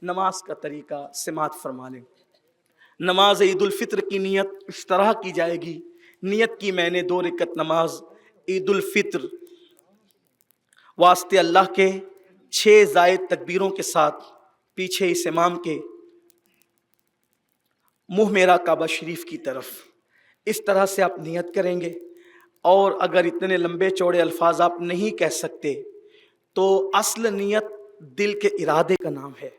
نماز کا طریقہ سماعت فرما لیں۔ نماز عید الفطر کی نیت اس طرح کی جائے گی، نیت کی میں نے 2 رکعت نماز عید الفطر واسطے اللہ کے 6 زائد تکبیروں کے ساتھ، پیچھے اس امام کے منہ میرا کعبہ شریف کی طرف، اس طرح سے آپ نیت کریں گے۔ اور اگر اتنے لمبے چوڑے الفاظ آپ نہیں کہہ سکتے تو اصل نیت دل کے ارادے کا نام ہے۔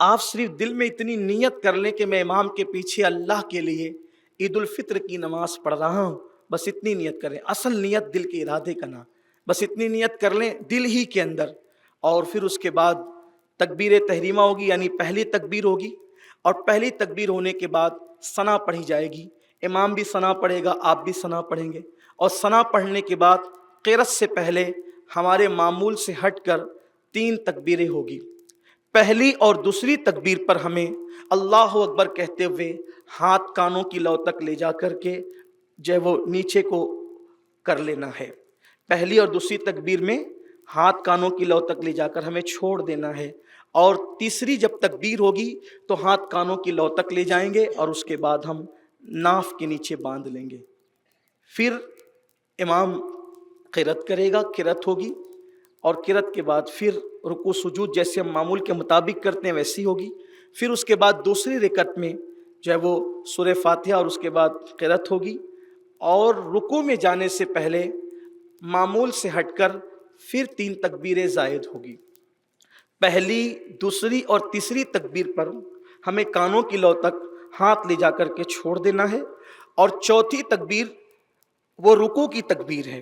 آپ صرف دل میں اتنی نیت کر لیں کہ میں امام کے پیچھے اللہ کے لیے عید الفطر کی نماز پڑھ رہا ہوں، بس اتنی نیت کریں۔ اصل نیت دل کے ارادے کا نام، بس اتنی نیت کر لیں دل ہی کے اندر۔ اور پھر اس کے بعد تکبیر تحریمہ ہوگی، یعنی پہلی تکبیر ہوگی، اور پہلی تکبیر ہونے کے بعد ثنا پڑھی جائے گی۔ امام بھی ثنا پڑھے گا، آپ بھی ثنا پڑھیں گے، اور ثنا پڑھنے کے بعد قرأت سے پہلے ہمارے معمول سے ہٹ کر 3 تکبیریں ہوگی۔ پہلی اور دوسری تکبیر پر ہمیں اللہ اکبر کہتے ہوئے ہاتھ کانوں کی لو تک لے جا کر کے جو ہے وہ نیچے کو کر لینا ہے۔ پہلی اور دوسری تکبیر میں ہاتھ کانوں کی لو تک لے جا کر ہمیں چھوڑ دینا ہے، اور تیسری جب تکبیر ہوگی تو ہاتھ کانوں کی لو تک لے جائیں گے، اور اس کے بعد ہم ناف کے نیچے باندھ لیں گے۔ پھر امام قرأت کرے گا، قرأت ہوگی، اور قرأت کے بعد پھر رکوع سجود جیسے ہم معمول کے مطابق کرتے ہیں ویسی ہوگی۔ پھر اس کے بعد دوسری رکعت میں جو ہے وہ سورہ فاتحہ اور اس کے بعد قرأت ہوگی، اور رکوع میں جانے سے پہلے معمول سے ہٹ کر پھر 3 تکبیریں زائد ہوگی۔ پہلی، دوسری اور تیسری تکبیر پر ہمیں کانوں کی لو تک ہاتھ لے جا کر کے چھوڑ دینا ہے، اور چوتھی تکبیر وہ رکوع کی تکبیر ہے،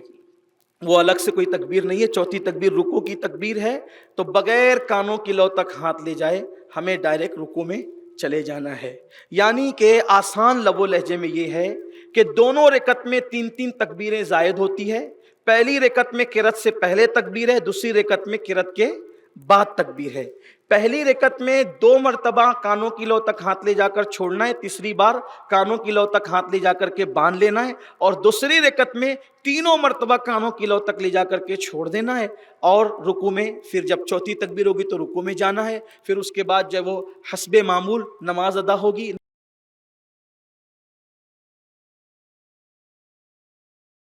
وہ الگ سے کوئی تکبیر نہیں ہے۔ چوتھی تکبیر رکوع کی تکبیر ہے، تو بغیر کانوں کی لو تک ہاتھ لے جائے ہمیں ڈائریکٹ رکوع میں چلے جانا ہے۔ یعنی کہ آسان لب و لہجے میں یہ ہے کہ دونوں رکعت میں 3 تکبیریں زائد ہوتی ہے۔ پہلی رکعت میں قرأت سے پہلے تکبیر ہے، دوسری رکعت میں قرأت کے بعد تکبیر ہے۔ پہلی رکعت میں 2 مرتبہ کانوں کی لو تک ہاتھ لے جا کر چھوڑنا ہے، تیسری بار کانوں کی لو تک ہاتھ لے جا کر کے باندھ لینا ہے، اور دوسری رکعت میں 3 مرتبہ کانوں کی لو تک لے جا کر کے چھوڑ دینا ہے، اور رکوع میں پھر جب چوتھی تکبیر ہوگی تو رکوع میں جانا ہے۔ پھر اس کے بعد جب وہ حسب معمول نماز ادا ہوگی۔